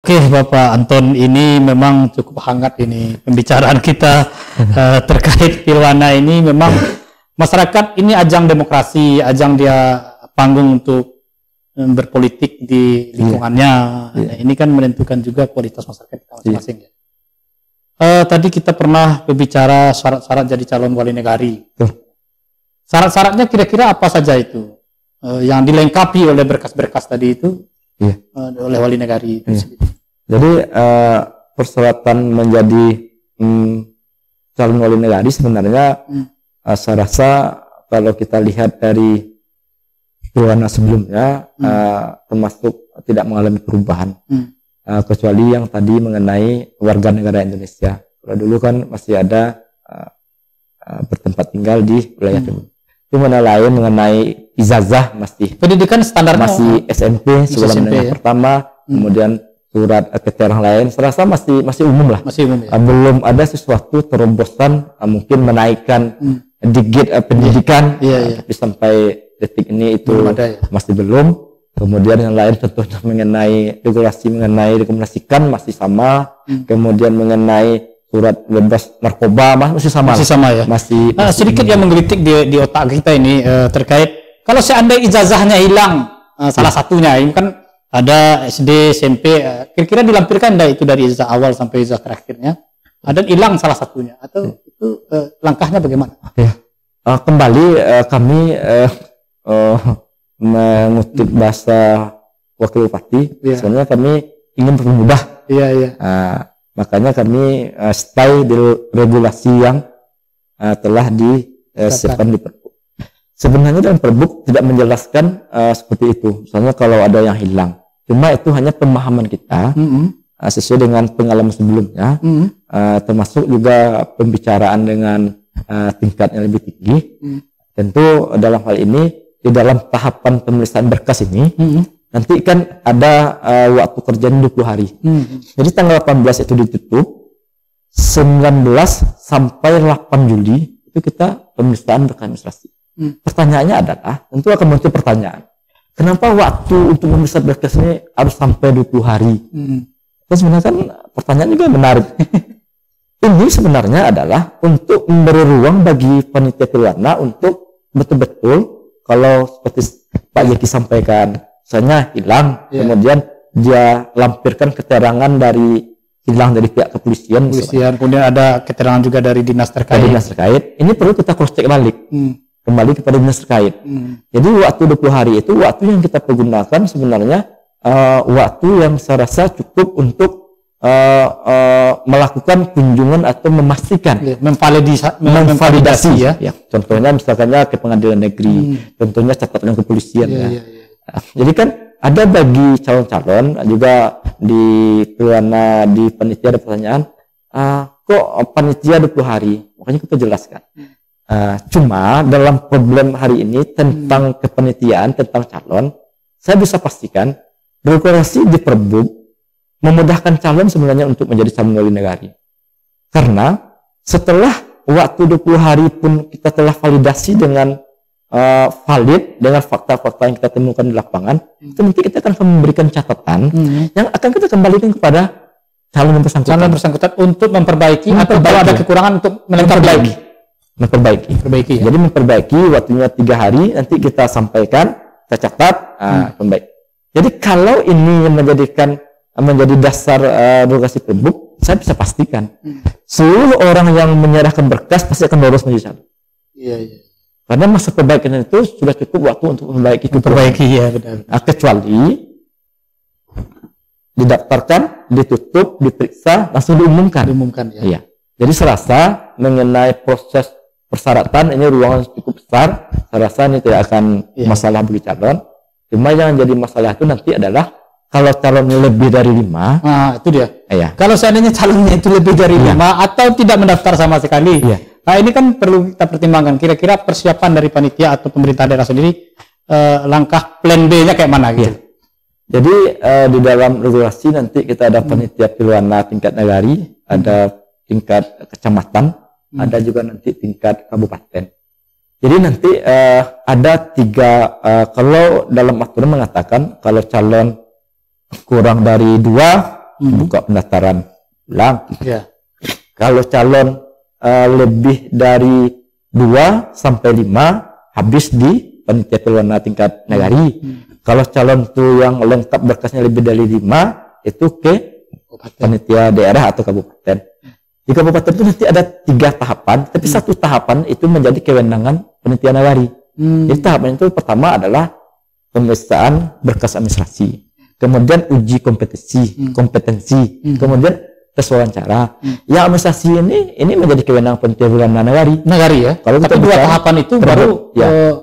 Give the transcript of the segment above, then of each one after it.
Oke, Bapak Anton, ini memang cukup hangat ini pembicaraan kita terkait Pilwana ini. Memang masyarakat ini ajang demokrasi, ajang dia panggung untuk berpolitik di lingkungannya. Nah, ini kan menentukan juga kualitas masyarakat kita masing-masing. Ya. Tadi kita pernah berbicara syarat-syarat jadi calon wali negari. Syarat-syaratnya kira-kira apa saja itu yang dilengkapi oleh berkas-berkas tadi itu oleh wali negari itu. Jadi persyaratan menjadi calon wali negari sebenarnya saya rasa kalau kita lihat dari Pilwana sebelumnya termasuk tidak mengalami perubahan kecuali yang tadi mengenai warga negara Indonesia. Kalau dulu kan masih ada bertempat tinggal di wilayah tersebut. Itu lain mengenai ijazah masih pendidikan standar masih SMP sekolah menengah pertama, kemudian surat keterangan lain, serasa masih umum lah. Masih umum, ya? Belum ada sesuatu terobosan mungkin menaikkan digit pendidikan, tapi sampai detik ini itu belum ada, masih belum. Kemudian yang lain contohnya mengenai regulasi mengenai rekomendasikan masih sama. Kemudian mengenai surat bebas narkoba masih sama. Masih sama ya. Masih sedikit yang menggelitik di otak kita ini terkait kalau seandainya ijazahnya hilang salah satunya, ini kan ada SD, SMP, kira-kira dilampirkan enggak itu dari ijazah awal sampai ijazah terakhirnya? Ada hilang salah satunya atau itu langkahnya bagaimana? Ya. Kembali kami mengutip bahasa Wakil Bupati, sebenarnya kami ingin mempermudah. Makanya kami stay di regulasi yang telah disiapkan di Perbu. Sebenarnya dalam Perbu tidak menjelaskan seperti itu. Misalnya kalau ada yang hilang. Cuma itu hanya pemahaman kita sesuai dengan pengalaman sebelumnya, termasuk juga pembicaraan dengan tingkat yang lebih tinggi. Tentu dalam hal ini di dalam tahapan penulisan berkas ini nanti kan ada waktu kerja 20 hari. Jadi tanggal 18 itu ditutup, 19 sampai 8 Juli itu kita penulisan berkas administrasi. Pertanyaannya adalah, tentu akan muncul pertanyaan. Kenapa waktu untuk memisah berkas ini harus sampai 20 hari? Terus sebenarnya kan pertanyaan juga menarik. Ini sebenarnya adalah untuk memberi ruang bagi panitia Pilwana untuk betul-betul kalau seperti Pak Yeki sampaikan, misalnya hilang, kemudian dia lampirkan keterangan dari hilang dari pihak kepolisian. Kemudian ada keterangan juga dari dinas terkait. Ini perlu kita cross check balik. Kembali kepada dinas terkait. Jadi waktu 20 hari itu waktu yang kita pergunakan sebenarnya waktu yang saya rasa cukup untuk melakukan kunjungan atau memastikan memvalidasi ya. Contohnya misalkannya ke pengadilan negeri, contohnya catatan kepolisian. Jadi kan ada bagi calon-calon juga di Pilwana di panitia ada pertanyaan, kok panitia 20 hari? Makanya kita jelaskan. Cuma dalam problem hari ini tentang kepanitiaan, tentang calon, saya bisa pastikan regulasi di Perbu memudahkan calon sebenarnya untuk menjadi calon wali negari. Karena setelah waktu 20 hari pun kita telah validasi dengan valid dengan fakta-fakta yang kita temukan di lapangan, itu nanti kita akan memberikan catatan yang akan kita kembalikan kepada calon yang bersangkutan untuk memperbaiki atau kalau ada kekurangan untuk memperbaiki ya? Jadi memperbaiki waktunya 3 hari, nanti kita sampaikan, kita catat, membaik. Jadi kalau ini yang menjadi dasar regulasi Perbu, saya bisa pastikan seluruh orang yang menyerahkan berkas pasti akan lolos menjadi calon. Karena masa perbaikan itu sudah cukup waktu untuk memperbaiki ya, benar. Kecuali didaftarkan, ditutup, diperiksa, langsung diumumkan ya. Jadi serasa mengenai proses persyaratan ini ruangan cukup besar, saya rasa ini tidak akan masalah bagi calon. Cuma yang jadi masalah itu nanti adalah kalau calonnya lebih dari 5. Nah itu dia. Kalau seandainya calonnya itu lebih dari 5 atau tidak mendaftar sama sekali, nah ini kan perlu kita pertimbangkan. Kira-kira persiapan dari panitia atau pemerintah daerah sendiri, langkah plan B-nya kayak mana gitu? Jadi di dalam regulasi nanti kita ada panitia Pilwana tingkat negari, ada tingkat kecamatan, ada juga nanti tingkat kabupaten. Jadi nanti ada 3, kalau dalam aturan mengatakan kalau calon kurang dari 2 buka pendaftaran ulang. Ya. Kalau calon lebih dari 2 sampai 5 habis di panitia Pilwana tingkat nagari. Kalau calon tuh yang lengkap berkasnya lebih dari 5 itu ke panitia daerah atau kabupaten. Di kabupaten itu nanti ada 3 tahapan, tapi satu tahapan itu menjadi kewenangan panitia nagari. Jadi tahapan itu pertama adalah pemeriksaan berkas administrasi, kemudian uji kompetensi, kemudian tes wawancara. Yang administrasi ini menjadi kewenangan panitia nagari ya. Kalau kita 2 tahapan itu baru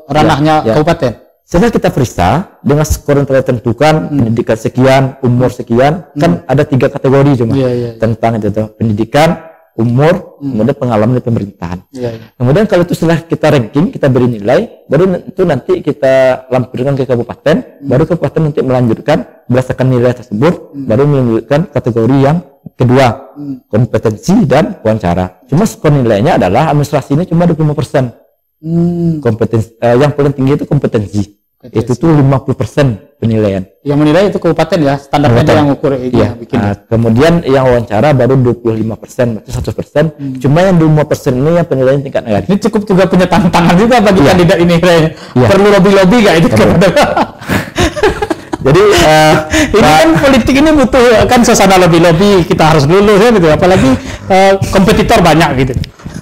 ranahnya kabupaten. Setelah kita periksa dengan skor yang telah ditentukan, pendidikan sekian, umur sekian, kan ada 3 kategori cuma tentang itu pendidikan, umur, kemudian pengalaman di pemerintahan. Kemudian kalau itu setelah kita ranking, kita beri nilai, baru itu nanti kita lampirkan ke kabupaten, baru kabupaten nanti melanjutkan berdasarkan nilai tersebut, baru melanjutkan kategori yang kedua, kompetensi dan wawancara. Cuma skor nilainya adalah administrasi ini cuma 25%. Kompetensi yang paling tinggi itu kompetensi. Itu tuh 50% penilaian. Yang menilai itu kabupaten ya, standarnya yang ukur ini. Ya. Kemudian yang wawancara baru 25%, berarti 100%. Cuma yang 25% ini yang penilaian tingkat negara. Ini cukup juga punya tantangan juga bagi kandidat ini. Perlu lobby-lobby gak itu? Jadi ini kan politik ini butuh kan suasana lobby-lobby, kita harus lulus ya gitu. Apalagi kompetitor banyak gitu.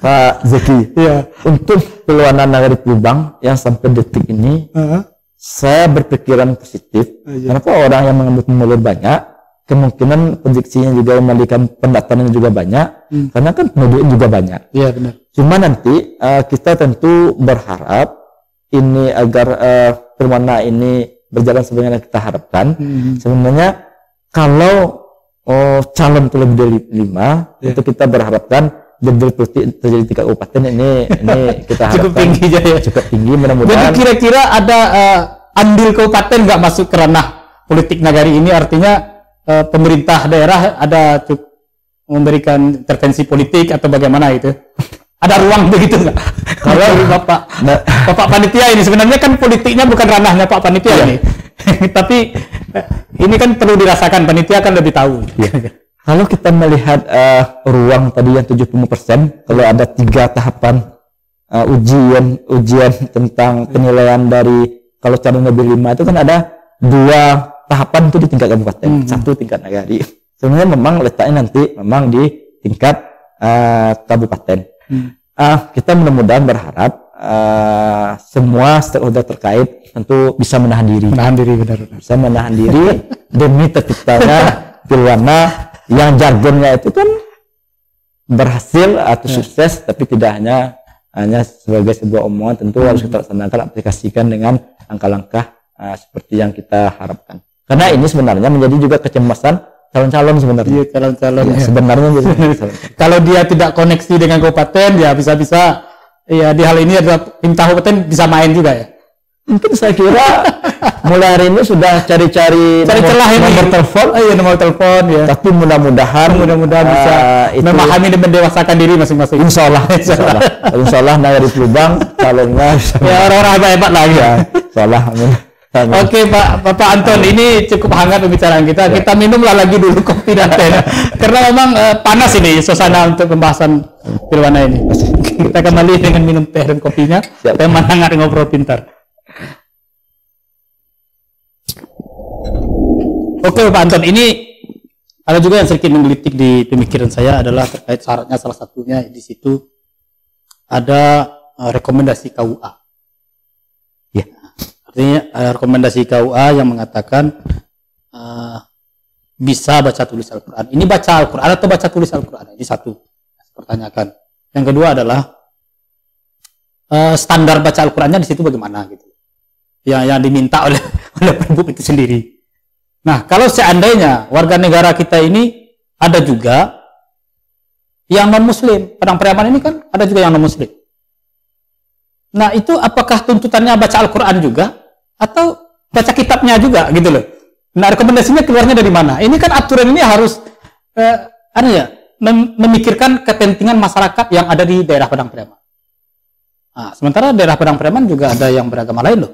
Pak Zeki, untuk Pilwana Nagari Pelubang yang sampai detik ini saya berpikiran positif. Kenapa orang yang mengambil pemilih banyak, kemungkinan prediksinya juga memberikan pendaftarannya juga banyak, karena kan penduduk juga banyak. Iya benar. Cuma nanti kita tentu berharap ini agar Pilwana ini berjalan sebagaimana kita harapkan. Sebenarnya kalau calon itu lebih dari 5, itu kita berharapkan jadwal politik terjadi tingkat kabupaten ini kita harapkan cukup tinggi ya. Cukup tinggi mudah-mudahan. Jadi kira-kira ada andil kabupaten nggak masuk ke ranah politik nagari ini, artinya pemerintah daerah ada memberikan intervensi politik atau bagaimana itu? Ada ruang begitu nggak? Kalau Bapak panitia ini sebenarnya kan politiknya bukan ranahnya Pak panitia ini, tapi ini kan perlu dirasakan, panitia kan lebih tahu. Kalau kita melihat ruang tadi yang 70%, kalau ada 3 tahapan ujian tentang penilaian dari kalau calon lebih 5 itu kan ada 2 tahapan itu di tingkat kabupaten, 1 tingkat nagari. Sebenarnya memang letaknya nanti memang di tingkat kabupaten. Kita mudah-mudahan berharap semua stakeholder terkait tentu bisa menahan diri. Bisa menahan diri demi terciptanya Pilwana yang jargonnya itu kan berhasil atau sukses, tapi tidak hanya sebagai sebuah omongan, tentu harus kita laksanakan, aplikasikan dengan langkah-langkah seperti yang kita harapkan. Karena ini sebenarnya menjadi juga kecemasan calon-calon sebenarnya. Iya, calon-calon. Ya, sebenarnya kalau dia tidak koneksi dengan kabupaten, ya bisa-bisa ya di hal ini adalah tim kabupaten bisa main juga ya. Mungkin saya kira mulai hari ini sudah cari-cari nomor telepon, nomor telepon ya. Tapi mudah-mudahan bisa memahami dan mendewasakan diri masing-masing. Insya Allah Nagari Pelubang calonnya ya orang-orang hebat lagi ya. Insya Allah. Amin. Oke Bapak Anton, ini cukup hangat pembicaraan kita. Kita minumlah lagi dulu kopi dan teh, karena memang panas ini suasana untuk pembahasan Pilwana ini. Kita kembali dengan minum teh dan kopinya. Teman hangat ngobrol pintar. Oke Pak Anton, ini ada juga yang sedikit menggelitik di pemikiran saya adalah terkait syaratnya, salah satunya di situ ada rekomendasi KUA. Ya, artinya rekomendasi KUA yang mengatakan bisa baca tulis Al-Quran. Ini baca Al-Quran atau baca tulis Al-Quran? Ini satu, saya pertanyakan. Yang kedua adalah standar baca Al-Qurannya di situ bagaimana gitu? Yang diminta oleh Perbup itu sendiri. Nah, kalau seandainya warga negara kita ini ada juga yang non-muslim, Padang Pariaman ini kan ada juga yang non-muslim. Nah, itu apakah tuntutannya baca Al-Quran juga atau baca kitabnya juga gitu loh. Nah, rekomendasinya keluarnya dari mana? Ini kan aturan ini harus memikirkan kepentingan masyarakat yang ada di daerah Padang Pariaman. Nah, sementara daerah Padang Pariaman juga ada yang beragama lain loh.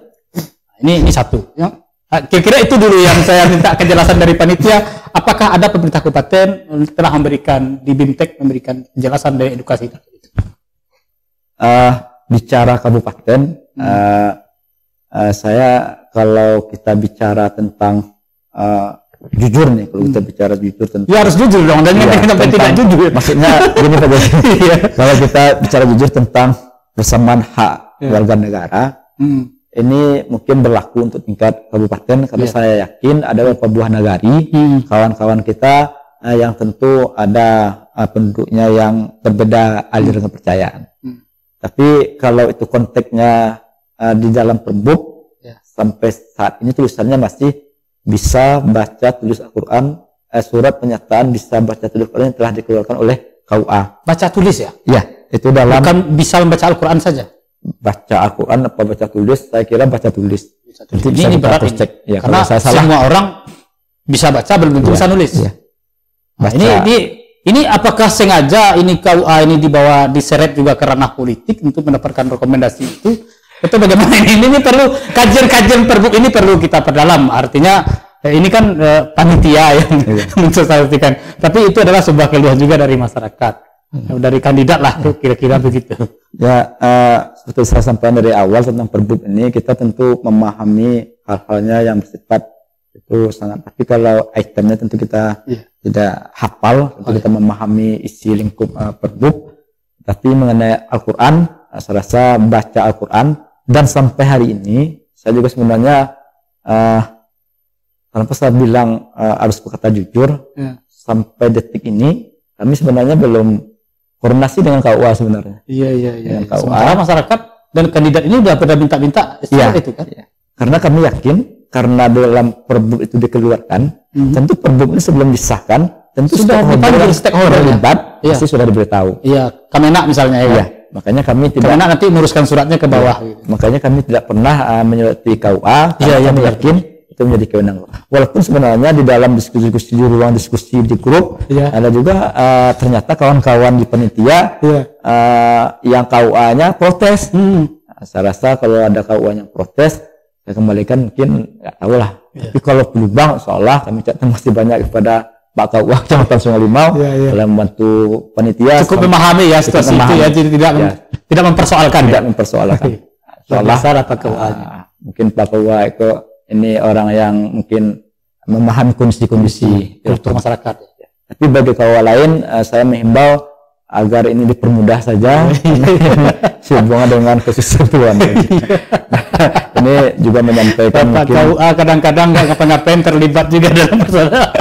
Nah, ini satu. Kira-kira itu dulu yang saya minta kejelasan dari panitia. Apakah ada pemerintah kabupaten telah memberikan di BIMTEK memberikan kejelasan dari edukasi itu? Bicara kabupaten, saya kalau kita bicara tentang jujur nih, kalau kita bicara jujur tentang ya harus jujur dong, dan sampai tidak jujur. Maksudnya gini Pak Jaki, kalau kita bicara jujur tentang persamaan hak warga negara, ini mungkin berlaku untuk tingkat kabupaten karena saya yakin ada beberapa buah nagari, kawan-kawan kita yang tentu ada penduduknya yang berbeda aliran kepercayaan. Tapi kalau itu konteksnya di dalam perbuk, sampai saat ini tulisannya masih bisa baca tulis Al-Quran, surat pernyataan bisa baca tulis Al-Quran yang telah dikeluarkan oleh KUA. Baca tulis ya? Ya, itu dalam. Bukan bisa membaca Al-Quran saja? Baca Al-Quran apa baca tulis? Saya kira baca tulis. Ini berat ini. Ya, karena saya semua orang bisa baca, belum tentu bisa nulis. Ya. Nah, ini apakah sengaja ini KUA ini dibawa diseret juga ke ranah politik untuk mendapatkan rekomendasi itu? Itu bagaimana ini perlu kajian perbuk ini perlu kita perdalam. Artinya ini kan panitia yang mensosialisasikan, tapi itu adalah sebuah keluhan juga dari masyarakat. Dari kandidat lah, kira-kira begitu. Ya, seperti saya sampaikan dari awal tentang perbuk ini, kita tentu memahami hal-halnya yang bersifat itu sangat. Tapi kalau itemnya tentu kita tidak hafal, tentu kita memahami isi lingkup perbuk. Tapi mengenai Al-Quran, saya rasa baca Al-Quran, dan sampai hari ini saya juga sebenarnya tanpa saya bilang harus berkata jujur, sampai detik ini kami sebenarnya belum koordinasi dengan KUA sebenarnya. Iya. Sementara masyarakat dan kandidat ini sudah pada minta-minta itu kan? Iya. Karena kami yakin, karena dalam perbuk itu dikeluarkan, tentu perbuk ini sebelum disahkan, tentu sudah dipanggil stakeholder terlibat, pasti sudah diberitahu. Iya, Kemenak misalnya ya. Makanya kami tidak. Kemenak nanti menguruskan suratnya ke bawah. Gitu. Makanya kami tidak pernah menyurati KUA. Kami yakin itu menjadi kewenangan. Walaupun sebenarnya di dalam diskusi-diskusi di ruang diskusi di grup ada juga ternyata kawan-kawan di panitia yang KUA-nya protes. Saya rasa kalau ada KUA-nya protes, saya kembalikan mungkin nggak tahu lah. Tapi kalau peluang seolah kami masih banyak kepada Pak KUA Kecamatan Sungai Limau dalam membantu panitia. Cukup memahami ya situasi itu ya, jadi tidak mempersoalkan. Tidak mempersoalkan. Soal Pak KUA-nya. Mungkin Pak KUA itu ini orang yang mungkin memahami kondisi-kondisi kultur masyarakat. Tapi bagi kawan lain, saya menghimbau agar ini dipermudah saja sehubungan dengan kesusuan. Ini juga menyampaikan Pak KUA kadang-kadang nggak ngapa-ngapain terlibat juga dalam masalah.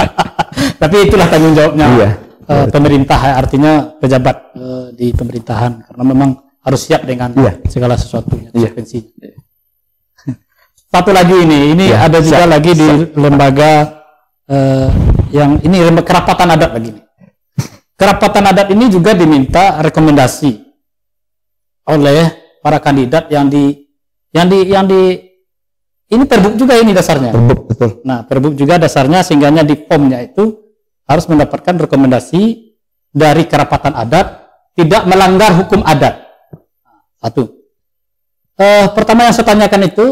Tapi itulah tanggung jawabnya pemerintah, artinya pejabat di pemerintahan, karena memang harus siap dengan segala sesuatunya, konsekuensinya. Satu lagi ini ada juga lagi di lembaga yang ini kerapatan adat lagi nih. Kerapatan adat ini juga diminta rekomendasi oleh para kandidat yang di ini perbuk juga ini dasarnya. Perbuk, betul. Nah, perbuk juga dasarnya sehingga di formnya itu harus mendapatkan rekomendasi dari kerapatan adat tidak melanggar hukum adat. Satu. Pertama yang saya tanyakan itu,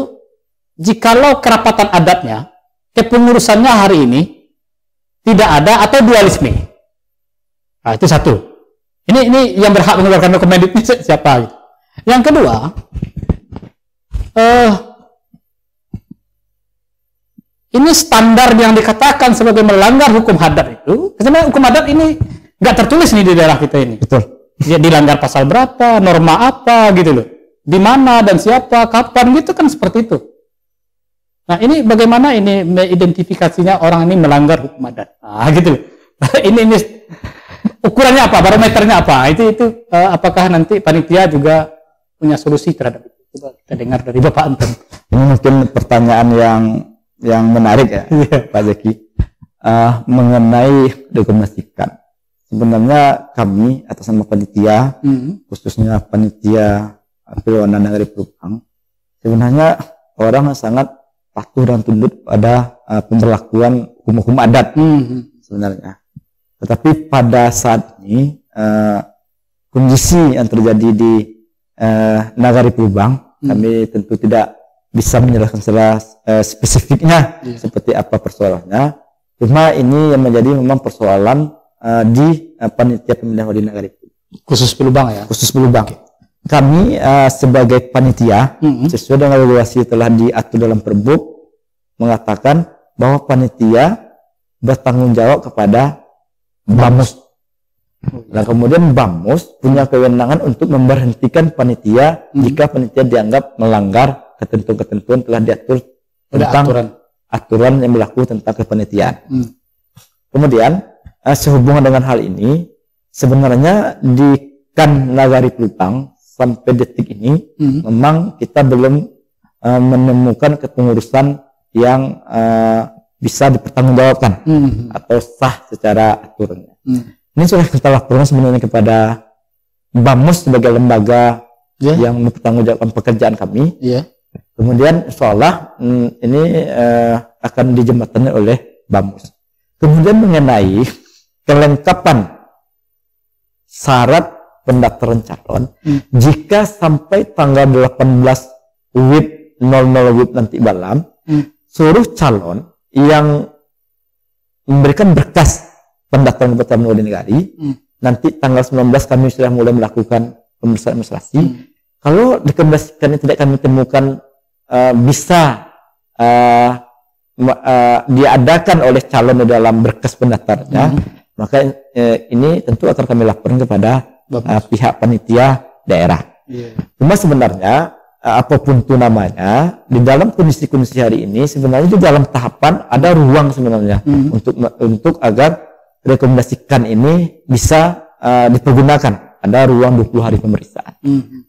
jikalau kerapatan adatnya kepengurusannya hari ini tidak ada atau dualisme, nah itu satu. Ini yang berhak mengeluarkan rekomendasi ini siapa? Yang kedua, ini standar yang dikatakan sebagai melanggar hukum adat itu, sebenarnya hukum adat ini nggak tertulis nih di daerah kita ini. Betul. Dia dilanggar pasal berapa, norma apa gitu loh, di mana dan siapa, kapan gitu kan seperti itu. Nah ini bagaimana ini mengidentifikasinya orang ini melanggar hukum adat? Nah gitu. ini ukurannya apa? Barometernya apa? Itu apakah nanti panitia juga punya solusi terhadap itu? Coba kita dengar dari Bapak Anton. Ini mungkin pertanyaan yang menarik ya, Pak Zeki. Mengenai rekomendasikan. Sebenarnya kami atas nama panitia, khususnya panitia Pilwana Nagari Perubahan, sebenarnya orang sangat patuh dan tunduk pada pemberlakuan hukum-hukum adat sebenarnya. Tetapi pada saat ini kondisi yang terjadi di Nagari Perubahan, kami tentu tidak bisa menjelaskan secara spesifiknya seperti apa persoalannya. Cuma ini yang menjadi memang persoalan di panitia pemilihan wali negara itu. Khusus Pelubang ya? Khusus Pelubang. Kami sebagai panitia, sesuai dengan regulasi telah diatur dalam Perbuk, mengatakan bahwa panitia bertanggung jawab kepada Bamus. Nah, kemudian Bamus punya kewenangan untuk memberhentikan panitia jika panitia dianggap melanggar ketentuan-ketentuan telah diatur tentang aturan yang berlaku tentang kepanitiaan. Kemudian sehubungan dengan hal ini, sebenarnya di KAN Nagari Pelupang sampai detik ini memang kita belum menemukan kepengurusan yang bisa dipertanggungjawabkan atau sah secara aturannya. Ini sudah kita laporkan sebenarnya kepada Bamus sebagai lembaga yang mempertanggungjawabkan pekerjaan kami. Kemudian seolah ini akan dijembatani oleh Bamus. Kemudian mengenai kelengkapan syarat pendaftaran calon, jika sampai tanggal 18 WIB 00 WIB nanti malam, seluruh calon yang memberikan berkas pendaftaran kepada wali negara, nanti tanggal 19 kami sudah mulai melakukan pemeriksaan administrasi. Kalau rekomendasikan tidak kami temukan bisa diadakan oleh calon di dalam berkas pendaftarannya, maka ini tentu akan kami laporkan kepada pihak panitia daerah. Cuma sebenarnya apapun itu namanya, di dalam kondisi-kondisi hari ini sebenarnya di dalam tahapan ada ruang sebenarnya untuk agar rekomendasikan ini bisa dipergunakan. Ada ruang 20 hari pemeriksaan.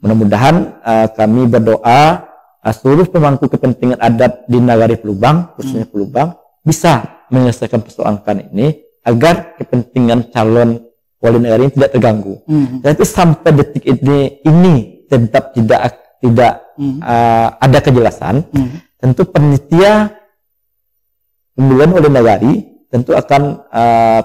Mudah-mudahan kami berdoa seluruh pemangku kepentingan adat di Nagari Pelubang, khususnya Pelubang, bisa menyelesaikan persoalan ini agar kepentingan calon wali negara ini tidak terganggu. Tapi sampai detik ini tetap tidak ada kejelasan. Tentu panitia pemilihan wali negara tentu akan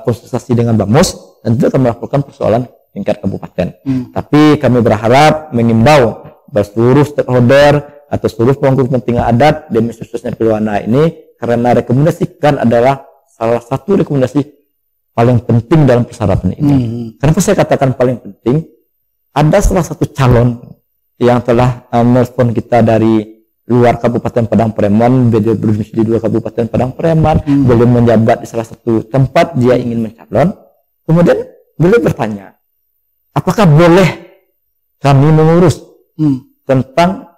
konsultasi dengan Bamus, tentu akan melakukan persoalan tingkat kabupaten. Tapi kami berharap mengimbau seluruh stakeholder atau seluruh pemangku kepentingan adat dan khususnya Pelwana ini, karena rekomendasikan adalah salah satu rekomendasi paling penting dalam persyaratan ini. Kenapa saya katakan paling penting? Ada salah satu calon yang telah menelpon kita dari luar Kabupaten Padang Preman, beliau berdomisili di luar Kabupaten Padang Preman, beliau menjabat di salah satu tempat, dia ingin mencalon. Kemudian beliau bertanya, apakah boleh kami mengurus tentang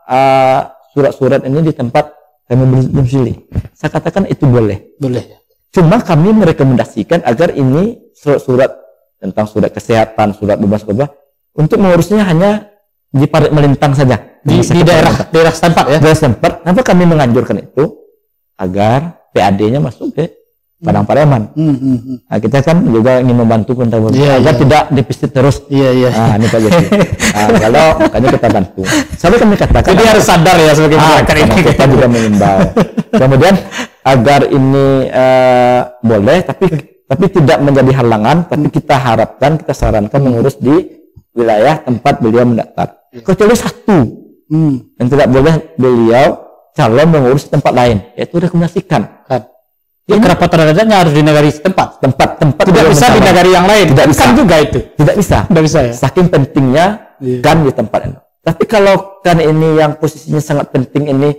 surat-surat ini di tempat kami berdomisili? Saya katakan itu boleh. Boleh. Cuma kami merekomendasikan agar ini surat-surat tentang surat kesehatan, surat bebas korban, untuk mengurusnya hanya di Parit Melintang saja. Di daerah setempat ya? Daerah setempat. Kenapa kami menganjurkan itu? Agar PAD-nya masuk ke Padang Pareman. Nah, kita kan juga ingin membantu agar tidak defisit terus. Nah, ini Pak Jeki. Kalau makanya kita bantu. Sampai kami katakan. Jadi harus sadar ya sebagai masyarakat ini. Kita juga mengimbau. Kemudian agar ini boleh, tapi tidak menjadi halangan. Tapi kita harapkan, kita sarankan mengurus di wilayah tempat beliau mendaftar. Kecuali satu yang tidak boleh beliau calon mengurus tempat lain, yaitu rekomendasikan. Ya, kerapatan adatnya harus di negari setempat. Tempat tidak bisa di negari yang lain. Tidak bisa juga itu. Tidak bisa ya. Saking pentingnya kan di tempat itu. Tapi kalau kan ini yang posisinya sangat penting ini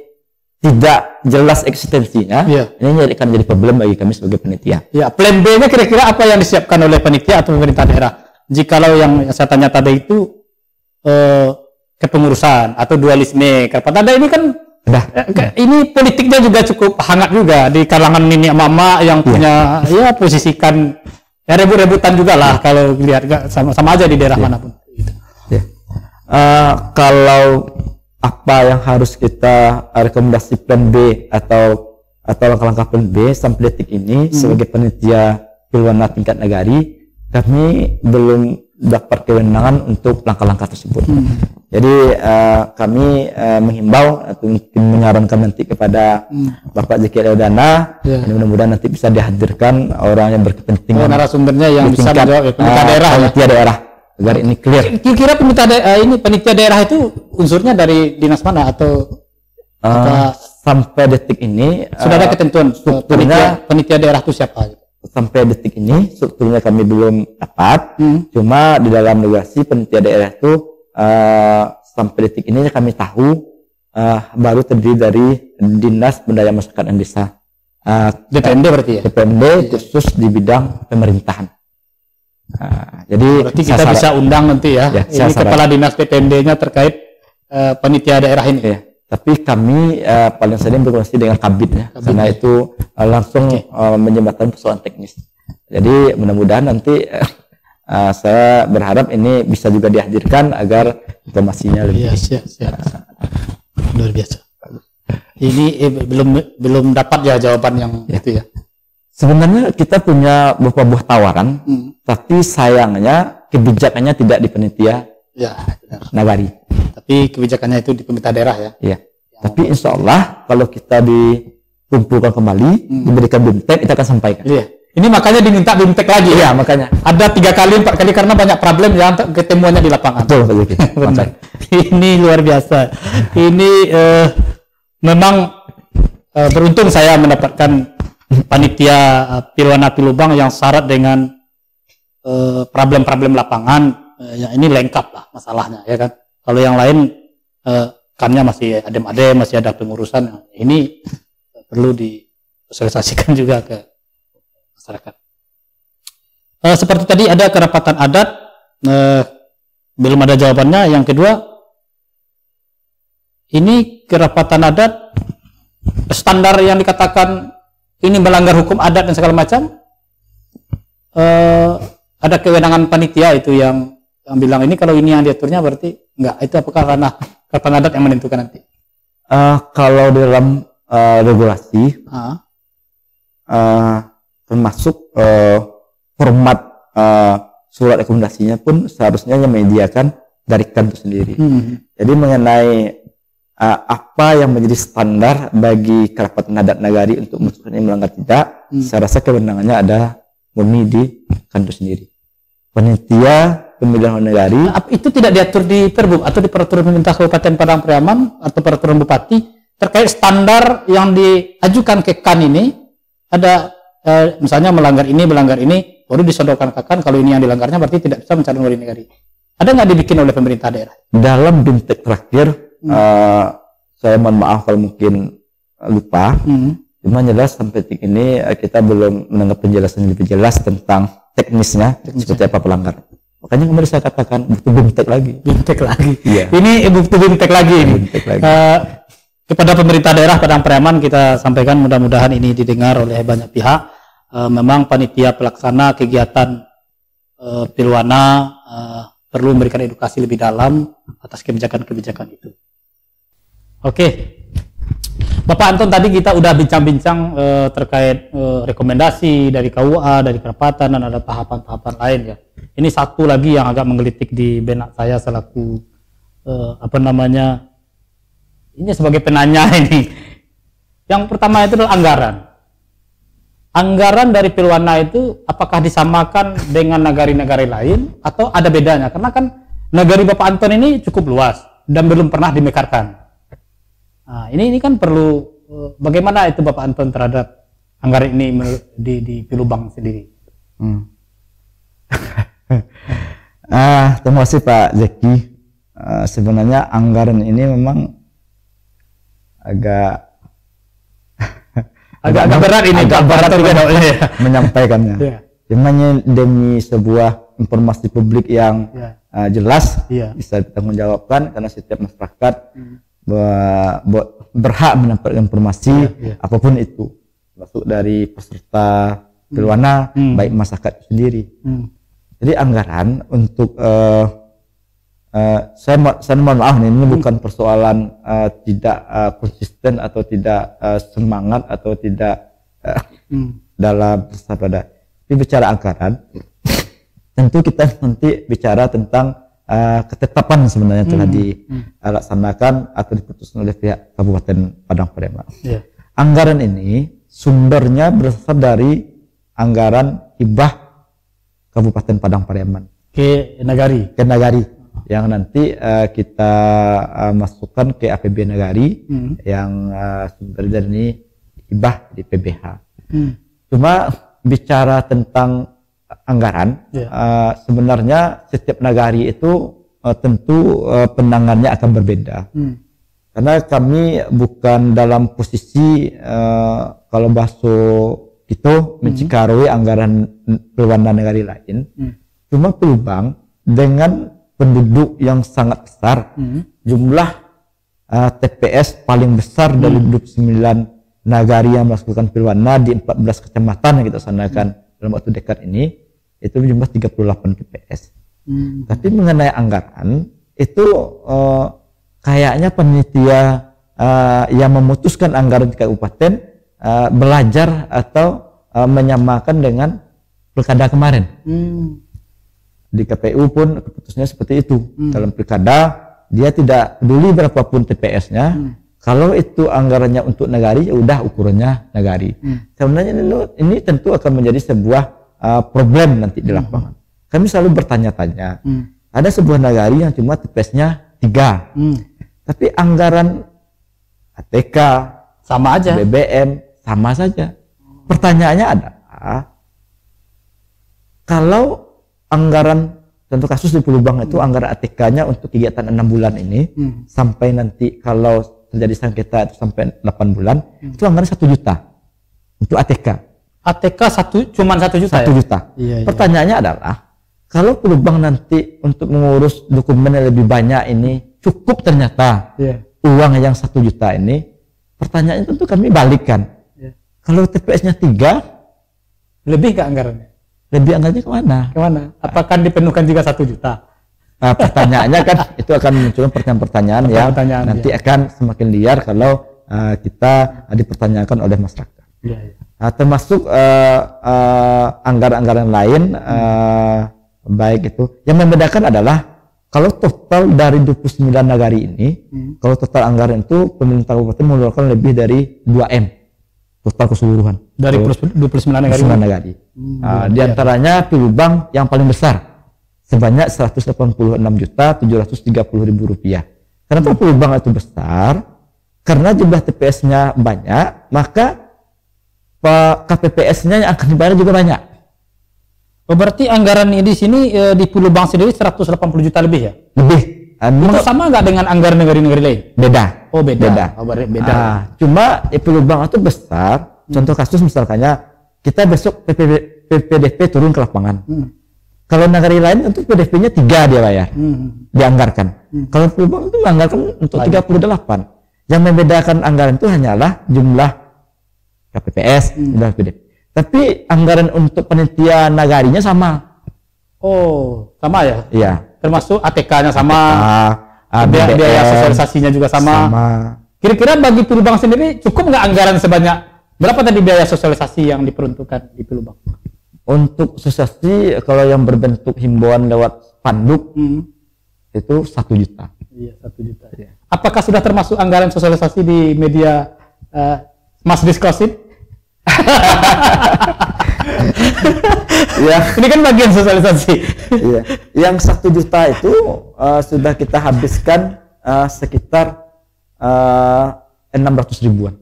tidak jelas eksistensinya, ini akan jadi problem bagi kami sebagai panitia. Ya, plan B-nya kira-kira apa yang disiapkan oleh panitia atau pemerintah daerah? Jikalau yang saya tanya tadi itu kepengurusan atau dualisme, kerapatan adat ini kan ini politiknya juga cukup hangat juga di kalangan nenek mama yang punya posisikan rebut-rebutan juga lah kalau lihat sama aja di daerah manapun. Kalau apa yang harus kita rekomendasi plan B atau langkah-langkah plan B sampai detik ini sebagai panitia Pelwana tingkat negari, kami belum dapat kewenangan untuk langkah-langkah tersebut. Jadi kami menghimbau atau menyarankan nanti kepada Bapak Zeki Leodana, mudah-mudahan nanti bisa dihadirkan orang yang berkepentingan, narasumbernya yang bisa menjawab panitia daerah agar ini clear. Kira-kira panitia daerah itu unsurnya dari dinas mana atau Sampai detik ini sudah ada ketentuan panitia daerah itu siapa? Sampai detik ini strukturnya kami belum dapat. Cuma di dalam negosiasi panitia daerah itu sampai detik ini kami tahu baru terdiri dari Dinas Pendaya Masyarakat dan Desa. DPMD berarti ya? DPMD khusus di bidang pemerintahan. Jadi berarti kita bisa undang nanti ya, ini kepala dinas DPMD-nya terkait panitia daerah ini. Ya. Tapi kami paling sering berkoordinasi dengan Kabid ya, karena itu langsung menjembatkan persoalan teknis. Jadi mudah-mudahan nanti saya berharap ini bisa juga dihadirkan agar informasinya lebih. Siap. Luar biasa. Ini belum dapat ya jawaban yang itu ya. Sebenarnya kita punya beberapa buah tawaran, tapi sayangnya kebijakannya tidak di panitia nagari. Tapi kebijakannya itu di pemerintah daerah ya. Iya. Tapi insya Allah kalau kita dikumpulkan kembali, diberikan BIMTEK, kita akan sampaikan. Iya. Ini makanya diminta BIMTEK lagi. Iya, makanya. Ada 3 kali, 4 kali karena banyak problem yang ketemuannya di lapangan. Betul, benar. Ini luar biasa. Ini memang beruntung saya mendapatkan panitia Pilwana Pilubang yang syarat dengan problem-problem lapangan. Ya ini lengkap lah masalahnya ya kan. Kalau yang lain kannya masih adem-adem, masih ada pengurusan. Ini perlu disosialisasikan juga ke masyarakat. Seperti tadi ada kerapatan adat, belum ada jawabannya. Yang kedua, ini kerapatan adat standar yang dikatakan ini melanggar hukum adat dan segala macam. Ada kewenangan panitia itu yang bilang ini kalau ini yang diaturnya berarti enggak, itu apakah ranah kerapatan adat yang menentukan nanti? Kalau dalam regulasi termasuk format surat rekomendasinya pun seharusnya yang menyediakan dari KAN itu sendiri. Jadi mengenai apa yang menjadi standar bagi kerapatan adat nagari untuk masukkan ini melanggar tidak, saya rasa kewenangannya ada murni di KAN itu sendiri. Panitia pemilihan negari itu tidak diatur di Perbub atau di peraturan pemerintah Kabupaten Padang Pariaman atau peraturan bupati terkait standar yang diajukan ke KAN ini. Ada misalnya melanggar ini baru disodorkan ke KAN, kalau ini yang dilanggarnya berarti tidak bisa mencalon wali negari. Ada nggak dibikin oleh pemerintah daerah? Dalam BIMTEK terakhir saya mohon maaf kalau mungkin lupa, cuma jelas sampai detik ini kita belum mendengar penjelasan lebih jelas tentang teknisnya seperti apa pelanggaran. Makanya kemarin saya katakan butuh BIMTEK lagi. BIMTEK lagi. Iya. Ini butuh BIMTEK lagi. Kepada pemerintah daerah Padang Pariaman kita sampaikan mudah-mudahan ini didengar oleh banyak pihak. Memang panitia pelaksana kegiatan Pilwana perlu memberikan edukasi lebih dalam atas kebijakan-kebijakan itu. Oke. Bapak Anton, tadi kita udah bincang-bincang terkait rekomendasi dari KUA, dari kerapatan, dan ada tahapan-tahapan lain ya. Ini satu lagi yang agak menggelitik di benak saya selaku ini sebagai penanya ini. Yang pertama itu adalah anggaran. Anggaran dari Pilwana itu apakah disamakan dengan nagari-nagari lain atau ada bedanya? Karena kan nagari Bapak Anton ini cukup luas dan belum pernah dimekarkan. Nah, ini kan perlu bagaimana itu Bapak Anton terhadap anggaran ini di Pilubang sendiri? Terima kasih Pak Zeki. Sebenarnya anggaran ini memang agak berat ini, agak berat menyampaikannya. Cuman demi sebuah informasi publik yang jelas bisa ditanggungjawabkan, karena setiap masyarakat berhak mendapatkan informasi apapun itu, masuk dari peserta Pilwana, baik masyarakat sendiri. Jadi anggaran untuk saya mohon maaf nih, ini bukan persoalan tidak konsisten atau tidak semangat atau tidak dalam bersabda. Tapi bicara anggaran, tentu kita nanti bicara tentang ketetapan sebenarnya telah dilaksanakan atau diputuskan oleh pihak Kabupaten Padang Pariaman. Anggaran ini sumbernya berasal dari anggaran hibah Kabupaten Padang Pariaman ke nagari. Ke nagari. yang nanti kita masukkan ke APBN Nagari yang sumber dari hibah di PBH. Cuma bicara tentang anggaran, sebenarnya setiap Nagari itu tentu penanganannya akan berbeda. Karena kami bukan dalam posisi kalau bahasa itu mencikaroi anggaran Pilwana Nagari lain. Cuma Pelubang dengan penduduk yang sangat besar, jumlah TPS paling besar dari 29 Nagari yang melakukan Pilwana di 14 kecamatan yang kita sanakan dalam waktu dekat ini, itu jumlah 38 TPS. Tapi mengenai anggaran itu kayaknya panitia yang memutuskan anggaran di kabupaten belajar atau menyamakan dengan pilkada kemarin. Di KPU pun keputusannya seperti itu. Dalam pilkada dia tidak peduli berapapun TPS-nya. Kalau itu anggarannya untuk Nagari, ya udah ukurannya Nagari. Sebenarnya ini tentu akan menjadi sebuah problem nanti di lapangan. Kami selalu bertanya-tanya. Ada sebuah Nagari yang cuma TPS-nya 3. Tapi anggaran ATK sama aja, BBM sama saja. Pertanyaannya adalah, kalau anggaran contoh kasus di Pelubang itu anggaran ATK-nya untuk kegiatan 6 bulan ini sampai nanti kalau terjadi sengketa itu sampai 8 bulan itu anggaran 1 juta untuk ATK. ATK cuman 1 juta. 1 juta. Iya. Pertanyaannya adalah, kalau Pelubang nanti untuk mengurus dokumen yang lebih banyak ini cukup ternyata uang yang 1 juta ini, pertanyaannya tentu kami balikkan. Kalau TPS-nya 3, lebih ke anggarannya? Lebih anggarannya kemana? Apakah dipenuhkan juga 1 juta? Pertanyaannya kan itu akan muncul pertanyaan-pertanyaan yang nanti akan semakin liar kalau kita dipertanyakan oleh masyarakat. Termasuk anggaran-anggaran lain, baik itu. Yang membedakan adalah kalau total dari 29 Nagari ini, kalau total anggaran itu pemerintah kabupaten mengeluarkan lebih dari 2M. Total keseluruhan dari 29 Nagari. Di antaranya Pelubang yang paling besar sebanyak 186.730.000 rupiah. Kenapa Pelubang itu besar? Karena jumlah TPS-nya banyak, maka KPPS-nya yang akan dibayar juga banyak. Berarti anggaran di sini di Pelubang sendiri 180 juta lebih ya? Lebih. Itu sama nggak dengan anggaran negara-negara lain? Beda. Oh beda. Cuma Pelubang itu besar. Contoh kasus misalnya kita besok PPDP turun ke lapangan. Kalau Nagari lain untuk PDP-nya 3 dia bayar, dianggarkan. Kalau Pelubang itu dianggarkan untuk 38. Yang membedakan anggaran itu hanyalah jumlah KPPS, jumlah PDP. Tapi anggaran untuk panitia Nagarinya sama. Oh, sama ya? Iya. Termasuk ATK-nya sama. Biaya sosialisasinya juga sama. Kira-kira bagi Pelubang sendiri cukup nggak anggaran sebanyak berapa tadi biaya sosialisasi yang diperuntukkan di Pelubang? Untuk sosialisasi kalau yang berbentuk himbauan lewat spanduk itu 1 juta. Iya, 1 juta. Ya. Apakah sudah termasuk anggaran sosialisasi di media Mas Diskosin? Ya. Ini kan bagian sosialisasi. Iya. Yang 1 juta itu sudah kita habiskan sekitar 600 ribuan.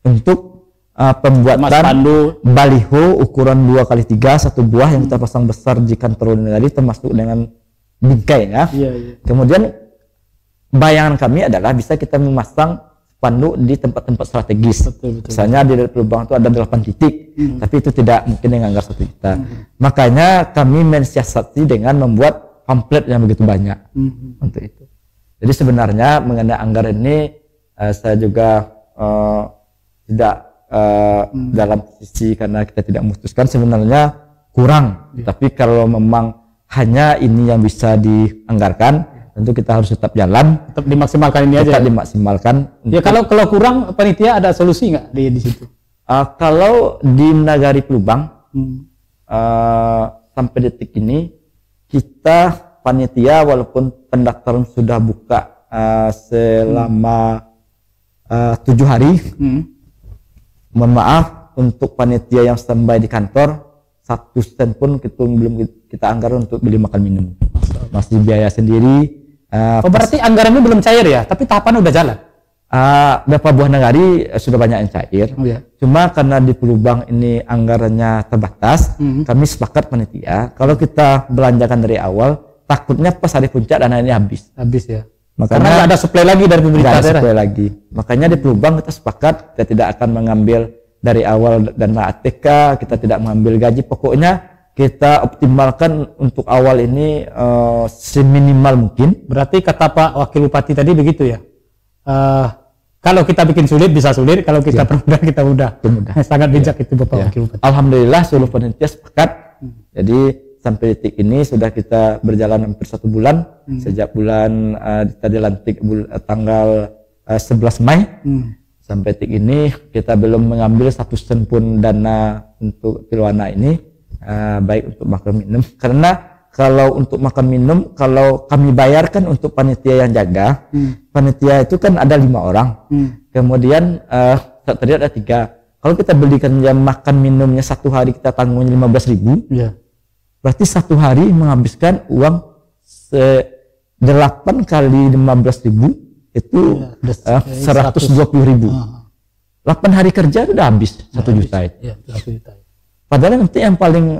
Untuk pembuatan baliho ukuran 2x3 1 buah yang kita pasang besar di kantor Nagari termasuk dengan bingkainya. Kemudian bayangan kami adalah bisa kita memasang spanduk di tempat-tempat strategis. Misalnya di Pelubang itu ada 8 titik, tapi itu tidak mungkin dengan anggaran 1 juta. Makanya kami mensiasati dengan membuat pamflet yang begitu banyak untuk itu. Jadi sebenarnya mengenai anggaran ini saya juga tidak dalam posisi karena kita tidak memutuskan sebenarnya kurang. Tapi kalau memang hanya ini yang bisa dianggarkan, tentu kita harus tetap jalan, tetap dimaksimalkan ini aja. Tetap dimaksimalkan. Ya kalau kurang panitia ada solusi nggak di situ? Kalau di Nagari Pelubang sampai detik ini kita panitia walaupun pendaftaran sudah buka selama 7 hari, mohon maaf untuk panitia yang standby di kantor 1 sen pun kita belum kita anggaran untuk beli makan minum. Masih biaya sendiri. Berarti anggarannya belum cair ya, tapi tahapan udah jalan. Beberapa buah nagari sudah banyak yang cair. Cuma karena di Pelubang ini anggarannya terbatas, kami sepakat panitia kalau kita belanjakan dari awal, takutnya pas hari puncak dana ini habis. Habis ya. Makanya karena nggak ada supply lagi dari pemerintah daerah. Supply lagi. Makanya di Pelubang kita sepakat kita tidak akan mengambil dari awal dana ATK, kita tidak mengambil gaji. Pokoknya kita optimalkan untuk awal ini seminimal mungkin. Berarti kata Pak Wakil Bupati tadi begitu ya. Kalau kita bikin sulit bisa sulit, kalau kita permudah kita mudah. Sangat bijak itu Bapak Wakil Bupati. Alhamdulillah seluruh panitia sepakat. Jadi sampai detik ini sudah kita berjalan hampir 1 bulan. Sejak bulan kita dilantik tanggal 11 Mei. Sampai detik ini kita belum mengambil 1 sen pun dana untuk Pilwana ini, baik untuk makan minum. Karena kalau untuk makan minum, kalau kami bayarkan untuk panitia yang jaga, panitia itu kan ada 5 orang. Kemudian tadi ada 3. Kalau kita belikan jam makan minumnya 1 hari kita tanggung 15.000, berarti 1 hari menghabiskan uang 8 kali 15.000 itu 120.000. 8 hari kerja itu udah habis 1 juta itu. Padahal nanti yang paling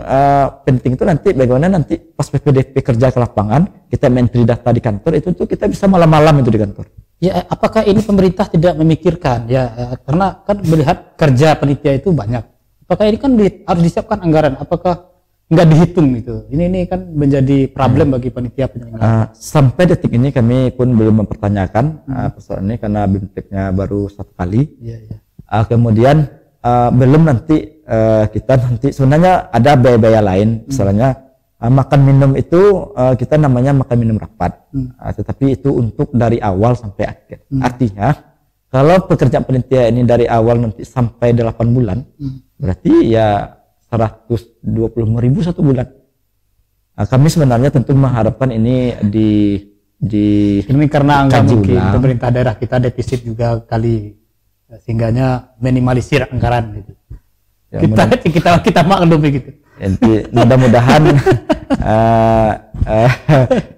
penting itu nanti bagaimana nanti pas PPDP kerja ke lapangan, kita entry data di kantor itu tuh kita bisa malam-malam itu di kantor. Ya, apakah ini pemerintah tidak memikirkan ya, karena kan melihat kerja panitia itu banyak. Apakah ini kan harus disiapkan anggaran? Apakah nggak dihitung gitu? Ini kan menjadi problem bagi panitia penyelenggara. Sampai detik ini kami pun belum mempertanyakan persoalan ini karena BIMTEK-nya baru 1 kali. Kemudian belum nanti kita nanti sebenarnya ada biaya-biaya lain, misalnya makan minum itu kita namanya makan minum rapat, tetapi itu untuk dari awal sampai akhir. Artinya kalau pekerjaan panitia ini dari awal nanti sampai 8 bulan, berarti ya 125.000 1 bulan. Kami sebenarnya tentu mengharapkan ini ini karena anggaran mungkin pemerintah daerah kita defisit juga kali, sehingganya minimalisir anggaran gitu. Ya, kita maklum begitu. Jadi mudah-mudahan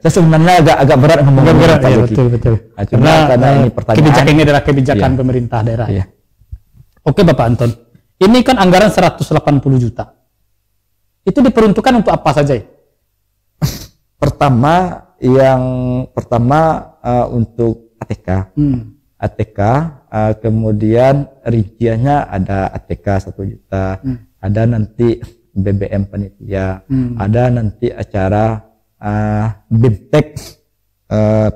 saya sebenarnya agak berat ngomong berat ya, betul. Karena ini pertanyaan kebijakan ini adalah kebijakan pemerintah daerah. Oke Bapak Anton, ini kan anggaran 180 juta. Itu diperuntukkan untuk apa saja? Pertama untuk ATK. Kemudian rinciannya ada ATK 1 juta, ada nanti BBM panitia, ada nanti acara BIMTEK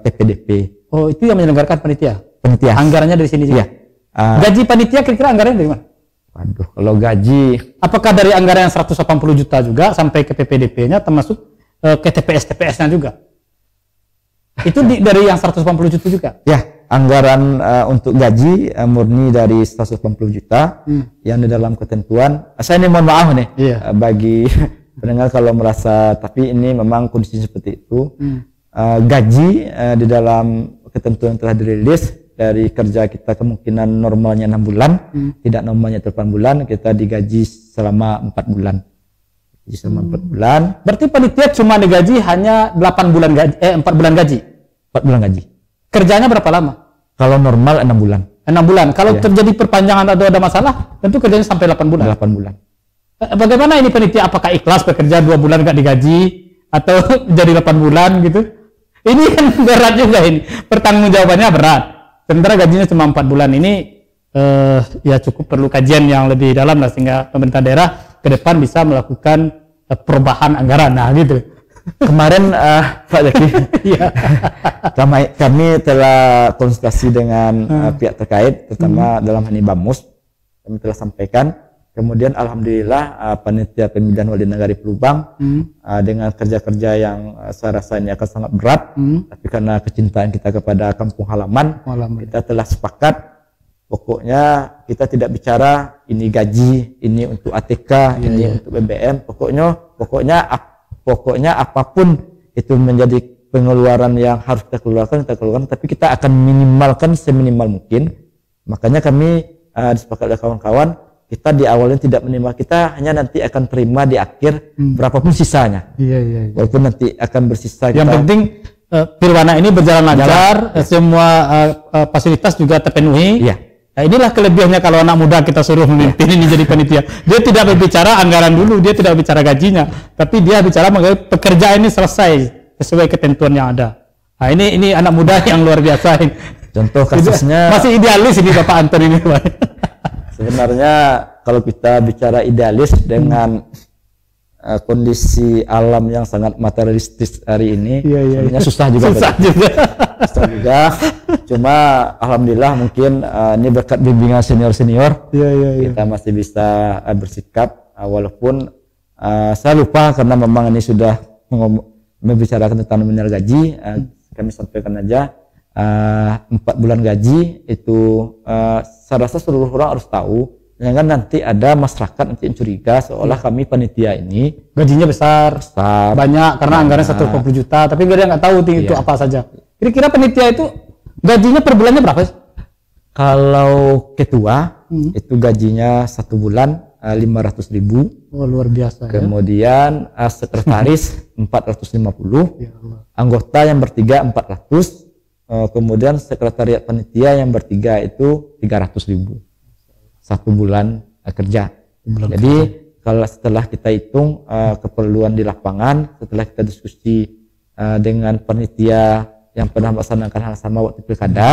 PPDP. Oh, itu yang menyelenggarakan panitia? Panitia. Anggarannya dari sini juga? Gaji panitia kira-kira anggarannya dari mana? Waduh, kalau gaji... Apakah dari anggaran yang 180 juta juga sampai ke PPDP-nya termasuk ke TPS-TPS-nya juga? Itu dari yang 180 juta juga? Ya. Anggaran untuk gaji murni dari 180 juta yang di dalam ketentuan. Saya ini mohon maaf nih bagi pendengar kalau merasa, tapi ini memang kondisi seperti itu. Gaji di dalam ketentuan telah dirilis dari kerja kita kemungkinan normalnya 6 bulan, tidak normalnya 8 bulan, kita digaji selama 4 bulan. Jadi selama 4 bulan. Berarti panitia cuma digaji hanya 4 bulan gaji. 4 bulan gaji. Kerjanya berapa lama? Kalau normal 6 bulan. 6 bulan. Kalau terjadi perpanjangan atau ada masalah, tentu kerjanya sampai 8 bulan. 8 bulan. Bagaimana ini panitia? Apakah ikhlas bekerja 2 bulan nggak digaji atau jadi 8 bulan gitu? Ini kan berat juga ini. Pertanggungjawabannya berat. Sementara gajinya cuma 4 bulan. Ini ya cukup perlu kajian yang lebih dalam lah, sehingga pemerintah daerah ke depan bisa melakukan perubahan anggaran. Nah gitu. Kemarin Pak Zaki, kami telah konsultasi dengan pihak terkait, terutama dalam hal ini BAMUS. Kami telah sampaikan. Kemudian alhamdulillah panitia pemilihan wali negari Pelubang dengan kerja-kerja yang saya rasa ini akan sangat berat, tapi karena kecintaan kita kepada kampung halaman, kita telah sepakat. Pokoknya kita tidak bicara ini gaji, ini untuk ATK, ini untuk BBM. Pokoknya apapun itu menjadi pengeluaran yang harus kita keluarkan, tapi kita akan minimalkan seminimal mungkin. Makanya kami disepakati oleh kawan-kawan kita di awalnya tidak menerima, kita hanya nanti akan terima di akhir berapapun sisanya. Iya. Walaupun nanti akan bersisa. Yang penting Pilwana ini berjalan lancar, semua fasilitas juga terpenuhi. Iya. Nah, inilah kelebihannya kalau anak muda kita suruh memimpin ini jadi panitia. Dia tidak berbicara anggaran dulu, dia tidak bicara gajinya, tapi dia bicara mengenai pekerjaan ini selesai sesuai ketentuan yang ada. Nah, ini anak muda yang luar biasa. Contoh kasusnya masih idealis ini Bapak Anton ini, Pak. Sebenarnya kalau kita bicara idealis dengan kondisi alam yang sangat materialistis hari ini, sebenarnya susah juga. Susah juga. Cuma alhamdulillah mungkin ini berkat bimbingan senior-senior, kita masih bisa bersikap walaupun saya lupa karena memang ini sudah membicarakan tentang nominal gaji. Kami sampaikan aja 4 bulan gaji itu saya rasa seluruh orang harus tahu, jangan nanti ada masyarakat nanti yang curiga seolah kami panitia ini gajinya besar banyak karena anggarannya 120 juta, tapi dia nggak tahu itu apa saja. Kira-kira panitia itu gajinya per bulannya berapa? Kalau ketua itu gajinya 1 bulan 500.000. Oh, luar biasa. Kemudian sekretaris 450, anggota yang bertiga 400, kemudian sekretariat panitia yang bertiga itu 300.000 1 bulan kerja. Jadi kalau setelah kita hitung keperluan di lapangan, setelah kita diskusi dengan panitia yang pernah melaksanakan hal sama waktu pilkada,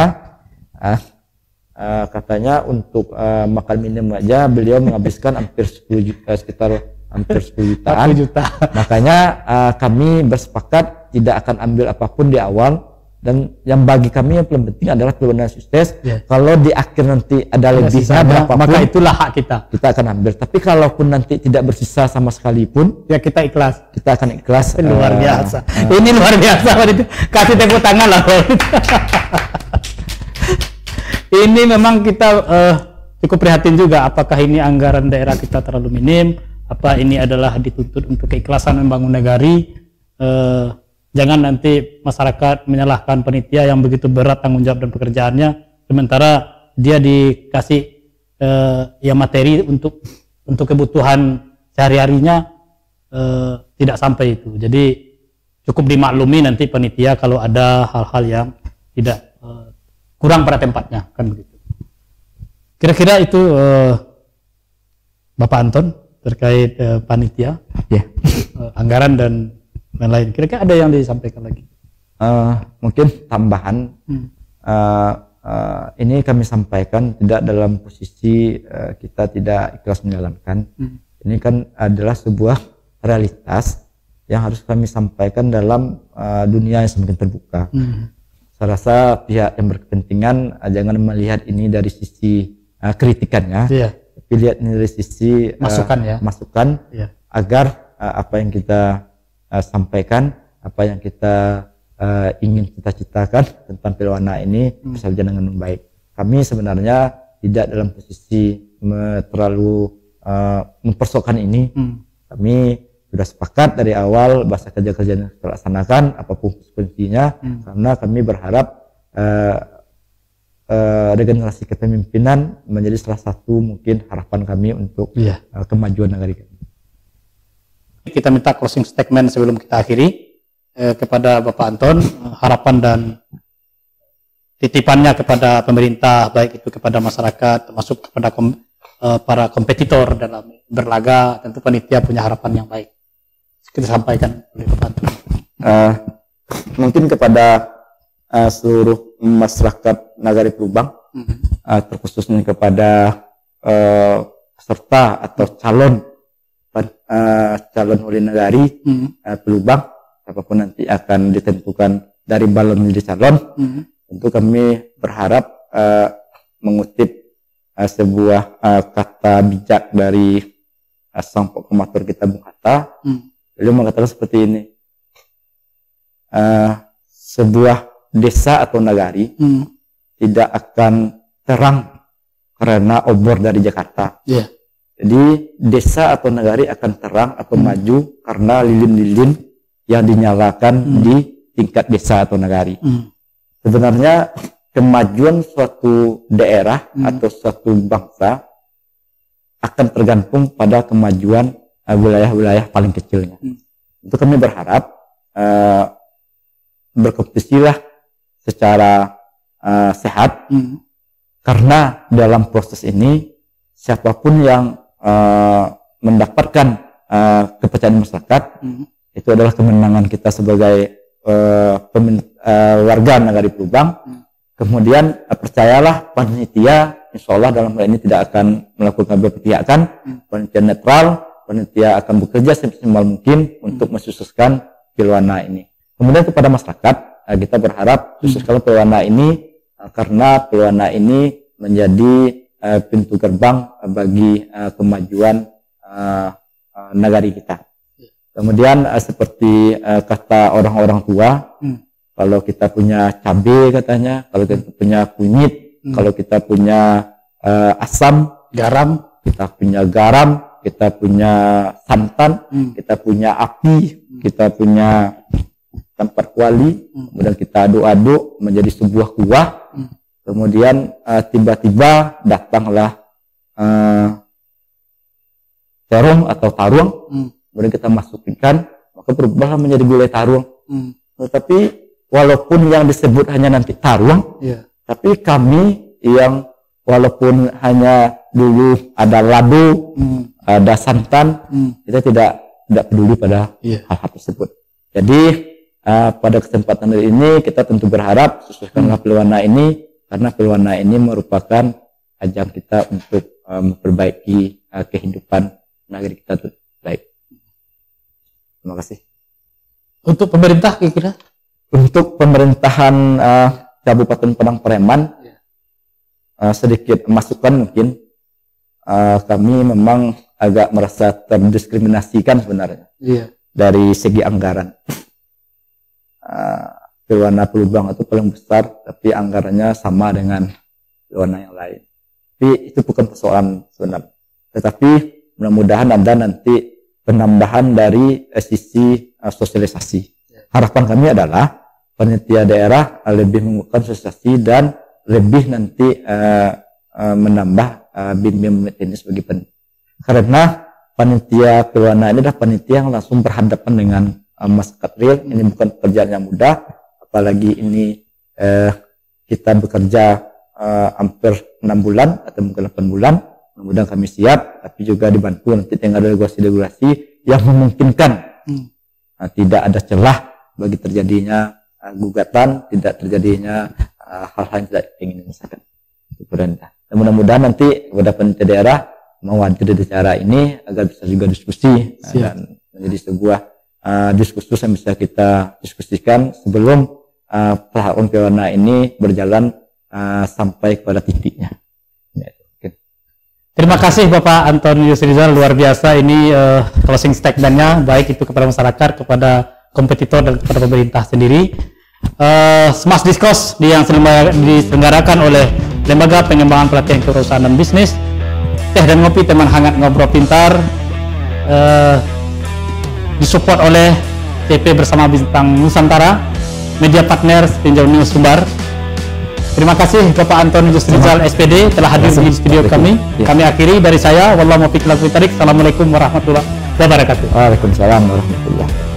katanya untuk makan minum aja beliau menghabiskan hampir 10 juta, sekitar hampir 10 jutaan. Makanya kami bersepakat tidak akan ambil apapun di awal, dan yang bagi kami yang paling penting adalah Pilwana sukses. Kalau di akhir nanti ada lebihnya berapapun, maka itulah hak kita akan ambil. Tapi kalaupun nanti tidak bersisa sama sekali pun, ya kita ikhlas. Kita akan ikhlas. Luar biasa. Ini luar biasa, kasih tepuk tangan lah. Ini memang kita cukup prihatin juga, apakah ini anggaran daerah kita terlalu minim, apa ini adalah dituntut untuk keikhlasan membangun negari. Jangan nanti masyarakat menyalahkan panitia yang begitu berat tanggung jawab dan pekerjaannya, sementara dia dikasih ya materi untuk kebutuhan sehari-harinya tidak sampai itu. Jadi cukup dimaklumi nanti panitia kalau ada hal-hal yang tidak kurang pada tempatnya, kan begitu. Kira-kira itu Bapak Anton terkait panitia, anggaran dan lain-lain. Kira-kira ada yang disampaikan lagi? Mungkin tambahan. Ini kami sampaikan tidak dalam posisi kita tidak ikhlas menjalankan. Ini kan adalah sebuah realitas yang harus kami sampaikan dalam dunia yang semakin terbuka. Saya rasa pihak yang berkepentingan jangan melihat ini dari sisi kritikannya, tapi lihat ini dari sisi masukan agar apa yang kita sampaikan, apa yang kita ingin cita-citakan tentang Pilwana ini bisa berjalan dengan baik. Kami sebenarnya tidak dalam posisi terlalu mempersoalkan ini. Kami sudah sepakat dari awal bahasa kerja-kerja yang kita laksanakan apapun konsekuensinya, karena kami berharap regenerasi kepemimpinan menjadi salah satu mungkin harapan kami untuk kemajuan negara kami. Kita minta closing statement sebelum kita akhiri kepada Bapak Anton, harapan dan titipannya kepada pemerintah, baik itu kepada masyarakat, termasuk kepada para kompetitor dalam berlaga. Tentu panitia punya harapan yang baik. Kita sampaikan oleh Bapak Anton. Mungkin kepada seluruh masyarakat Nagari Pelubang, terkhususnya kepada peserta atau calon wali nagari Pelubang, apapun nanti akan ditentukan dari balon menjadi calon. Tentu kami berharap mengutip sebuah kata bijak dari sang proklamator kita Bung Hatta. Beliau mengatakan seperti ini, sebuah desa atau nagari tidak akan terang karena obor dari Jakarta. Jadi desa atau nagari akan terang atau maju karena lilin-lilin yang dinyalakan di tingkat desa atau nagari. Sebenarnya kemajuan suatu daerah atau suatu bangsa akan tergantung pada kemajuan wilayah-wilayah paling kecilnya. Itu kami berharap berkompetisilah secara sehat, karena dalam proses ini siapapun yang mendapatkan kepercayaan masyarakat, itu adalah kemenangan kita sebagai warga Nagari Pelubang. Kemudian percayalah panitia, insya Allah dalam hal ini tidak akan melakukan berpihakan, panitia netral, panitia akan bekerja semaksimal mungkin untuk mensukseskan Pilwana ini. Kemudian kepada masyarakat, kita berharap sukseskan Pilwana ini, karena Pilwana ini menjadi pintu gerbang bagi kemajuan negari kita. Kemudian seperti kata orang-orang tua, kalau kita punya cabai katanya, kalau kita punya kunyit, kalau kita punya asam, garam, kita punya santan, kita punya api, kita punya tempat kuali, kemudian kita aduk-aduk menjadi sebuah kuah. Kemudian tiba-tiba datanglah terong atau taruang, kemudian kita masukkan, maka berubahlah menjadi gulai taruang. Tetapi walaupun yang disebut hanya nanti taruang, tapi kami yang walaupun hanya dulu ada lado, ada santan, kita tidak peduli pada hal-hal tersebut. Jadi pada kesempatan hari ini kita tentu berharap sukseskanlah Pilwana ini, karena Pilwana ini merupakan ajang kita untuk memperbaiki kehidupan negeri kita itu baik. Terima kasih. Untuk pemerintah kira-kira? Untuk pemerintahan Kabupaten Padang Pareman, sedikit masukan mungkin, kami memang agak merasa terdiskriminasikan sebenarnya dari segi anggaran. Pilwana Pelubang itu paling besar, tapi anggarannya sama dengan Pilwana yang lain. Tapi itu bukan persoalan sebenarnya. Tetapi mudah-mudahan ada nanti penambahan dari sisi sosialisasi. Harapan kami adalah panitia daerah lebih melakukan sosialisasi dan lebih nanti menambah bimbingan teknis bagi panitia. Karena panitia Pilwana ini adalah panitia yang langsung berhadapan dengan masyarakat real. Ini bukan pekerjaan yang mudah, apalagi ini kita bekerja hampir 6 bulan atau mungkin 8 bulan. Mudah-mudahan kami siap, tapi juga dibantu nanti dengan regulasi-regulasi yang memungkinkan tidak ada celah bagi terjadinya gugatan, tidak terjadinya hal-hal yang tidak ingin dimaksudkan. Dan mudah-mudahan nanti kepada panitia daerah mewakili acara ini agar bisa juga diskusi dan menjadi sebuah diskursus yang bisa kita diskusikan sebelum pelaksanaan Pilwana ini berjalan sampai kepada titiknya. Terima kasih Bapak Antoni Yusrizal, luar biasa ini closing statement-nya, baik itu kepada masyarakat, kepada kompetitor dan kepada pemerintah sendiri. Smash Discourse yang diselenggarakan oleh Lembaga Pengembangan Pelatihan Kewirausahaan dan Bisnis, Teh dan Ngopi Teman Hangat Ngobrol Pintar, disupport oleh CP Bersama Bintang Nusantara, media partner Tinjau News Sumbar. Terima kasih Bapak Antoni Yusrizal SPD telah hadir di studio kami. Kami akhiri dari saya. Wallahu muwaffiq ila aqwamit thoriq. Assalamualaikum warahmatullahi wabarakatuh. Waalaikumsalam warahmatullahi wabarakatuh.